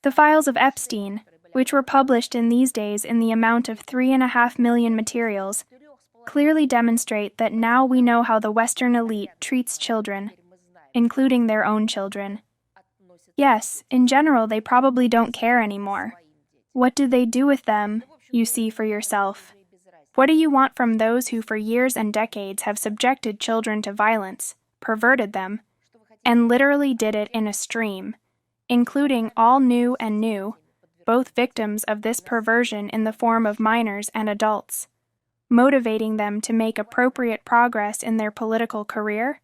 The files of Epstein, which were published in these days in the amount of 3.5 million materials, clearly demonstrate that now we know how the Western elite treats children, including their own children. Yes, in general, they probably don't care anymore. What do they do with them, you see for yourself? What do you want from those who for years and decades have subjected children to violence, perverted them, and literally did it in a stream, including all new and new, both victims of this perversion in the form of minors and adults, motivating them to make appropriate progress in their political career?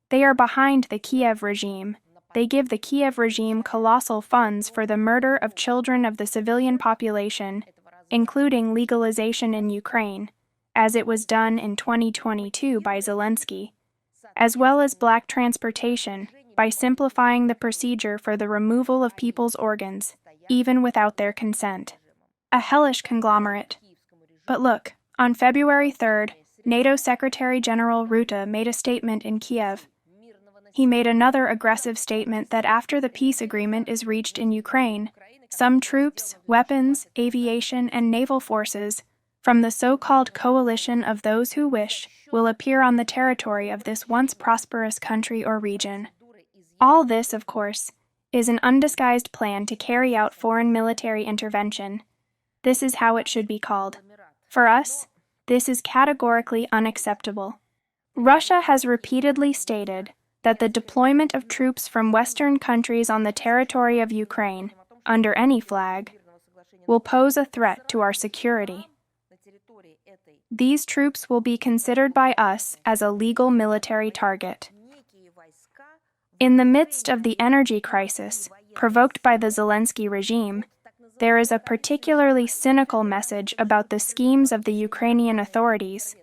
They are behind the Kiev regime. They give the Kiev regime colossal funds for the murder of children of the civilian population, including legalization in Ukraine, as it was done in 2022 by Zelensky, as well as black transportation by simplifying the procedure for the removal of people's organs, even without their consent. A hellish conglomerate. But look, on February 3rd, NATO Secretary General Rutte made a statement in Kiev. He made another aggressive statement that after the peace agreement is reached in Ukraine, some troops, weapons, aviation, and naval forces from the so-called coalition of those who wish will appear on the territory of this once prosperous country or region. All this, of course, is an undisguised plan to carry out foreign military intervention. This is how it should be called. For us, this is categorically unacceptable. Russia has repeatedly stated that the deployment of troops from Western countries on the territory of Ukraine, under any flag, will pose a threat to our security. These troops will be considered by us as a legal military target. In the midst of the energy crisis provoked by the Zelensky regime, there is a particularly cynical message about the schemes of the Ukrainian authorities.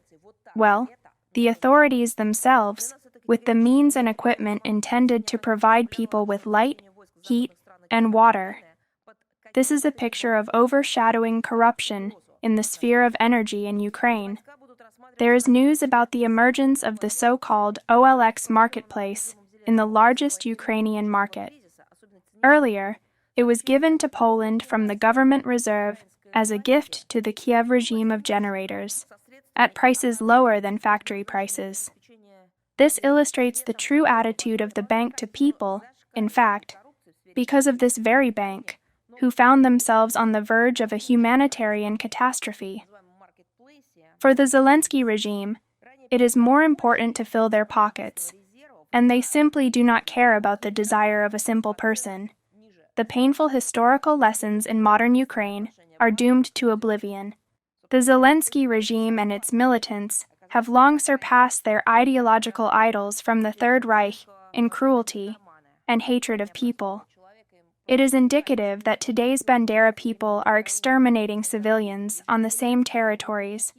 Well, the authorities themselves, with the means and equipment intended to provide people with light, heat, and water. This is a picture of overshadowing corruption in the sphere of energy in Ukraine. There is news about the emergence of the so-called OLX marketplace in the largest Ukrainian market. Earlier, it was given to Poland from the government reserve as a gift to the Kiev regime of generators, at prices lower than factory prices. This illustrates the true attitude of the bank to people, in fact, because of this very bank, who found themselves on the verge of a humanitarian catastrophe. For the Zelensky regime, it is more important to fill their pockets, and they simply do not care about the desire of a simple person. The painful historical lessons in modern Ukraine are doomed to oblivion. The Zelensky regime and its militants have long surpassed their ideological idols from the Third Reich in cruelty and hatred of people. It is indicative that today's Bandera people are exterminating civilians on the same territories,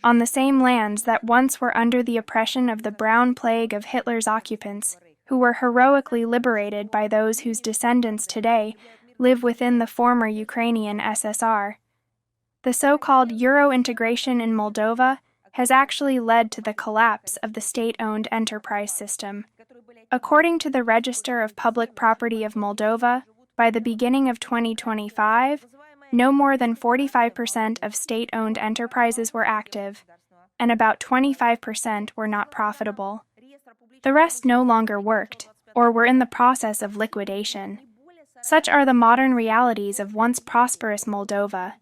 on the same lands that once were under the oppression of the brown plague of Hitler's occupants, who were heroically liberated by those whose descendants today live within the former Ukrainian SSR. The so-called Euro integration in Moldova has actually led to the collapse of the state-owned enterprise system. According to the Register of Public Property of Moldova, by the beginning of 2025, no more than 45% of state-owned enterprises were active, and about 25% were not profitable. The rest no longer worked, or were in the process of liquidation. Such are the modern realities of once prosperous Moldova.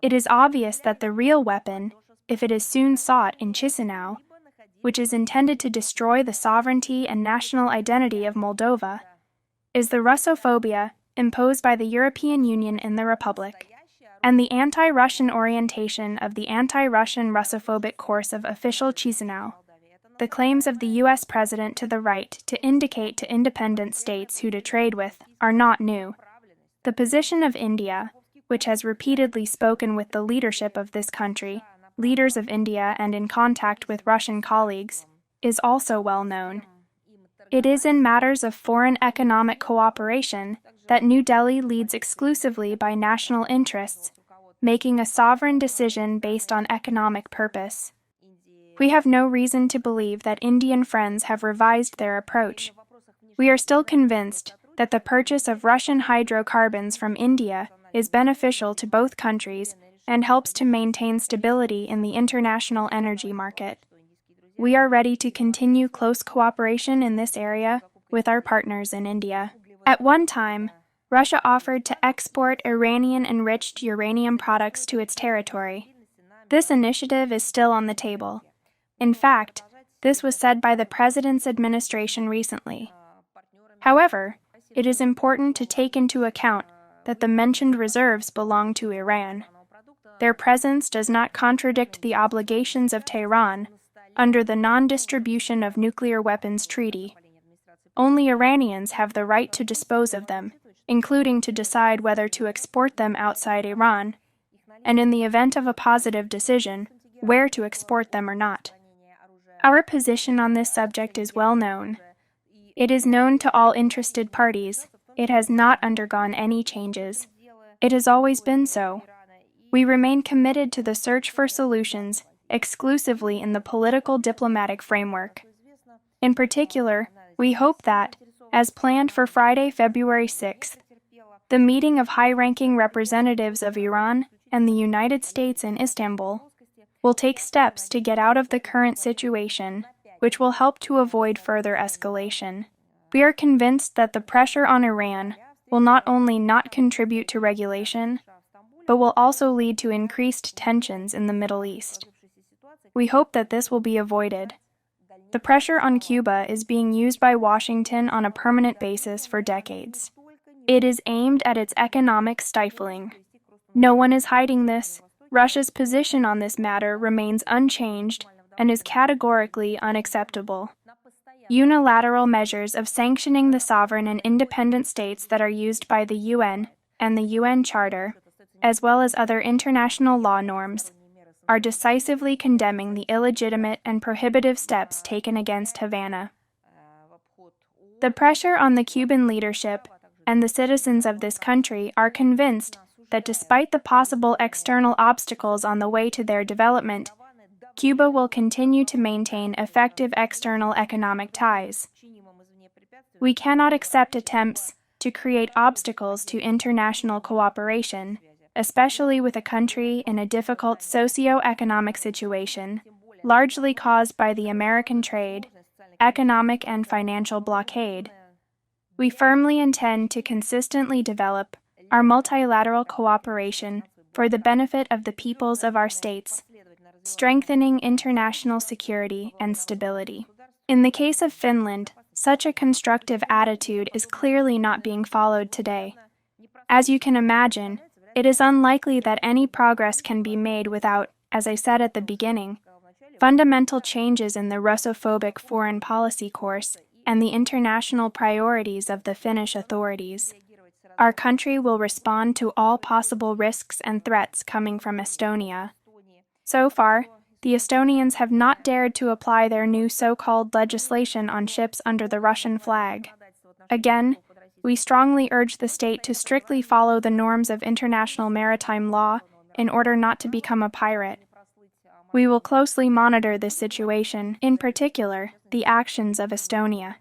It is obvious that the real weapon, if it is soon sought in Chisinau, which is intended to destroy the sovereignty and national identity of Moldova, is the Russophobia imposed by the European Union in the Republic, and the anti-Russian orientation of the anti-Russian Russophobic course of official Chisinau, the claims of the U.S. President to the right to indicate to independent states who to trade with are not new. The position of India, which has repeatedly spoken with the leadership of this country, leaders of India and in contact with Russian colleagues, is also well known. It is in matters of foreign economic cooperation that New Delhi leads exclusively by national interests, making a sovereign decision based on economic purpose. We have no reason to believe that Indian friends have revised their approach. We are still convinced that the purchase of Russian hydrocarbons from India is beneficial to both countries and helps to maintain stability in the international energy market. We are ready to continue close cooperation in this area with our partners in India. At one time, Russia offered to export Iranian-enriched uranium products to its territory. This initiative is still on the table. In fact, this was said by the President's administration recently. However, it is important to take into account that the mentioned reserves belong to Iran. Their presence does not contradict the obligations of Tehran under the Non-Distribution of Nuclear Weapons Treaty. Only Iranians have the right to dispose of them, including to decide whether to export them outside Iran, and in the event of a positive decision, where to export them or not. Our position on this subject is well known. It is known to all interested parties. It has not undergone any changes. It has always been so. We remain committed to the search for solutions exclusively in the political diplomatic framework. In particular, we hope that, as planned for Friday, February 6th, the meeting of high-ranking representatives of Iran and the United States in Istanbul will take steps to get out of the current situation, which will help to avoid further escalation. We are convinced that the pressure on Iran will not only not contribute to regulation, but will also lead to increased tensions in the Middle East. We hope that this will be avoided. The pressure on Cuba is being used by Washington on a permanent basis for decades. It is aimed at its economic stifling. No one is hiding this. Russia's position on this matter remains unchanged and is categorically unacceptable. Unilateral measures of sanctioning the sovereign and independent states that are used by the UN and the UN Charter, as well as other international law norms, are decisively condemning the illegitimate and prohibitive steps taken against Havana. The pressure on the Cuban leadership and the citizens of this country are convinced that despite the possible external obstacles on the way to their development, Cuba will continue to maintain effective external economic ties. We cannot accept attempts to create obstacles to international cooperation, especially with a country in a difficult socio-economic situation, largely caused by the American trade, economic and financial blockade. We firmly intend to consistently develop our multilateral cooperation for the benefit of the peoples of our states, strengthening international security and stability. In the case of Finland, such a constructive attitude is clearly not being followed today. As you can imagine, it is unlikely that any progress can be made without, as I said at the beginning, fundamental changes in the Russophobic foreign policy course and the international priorities of the Finnish authorities. Our country will respond to all possible risks and threats coming from Estonia. So far, the Estonians have not dared to apply their new so-called legislation on ships under the Russian flag. Again, we strongly urge the state to strictly follow the norms of international maritime law in order not to become a pirate. We will closely monitor this situation, in particular, the actions of Estonia.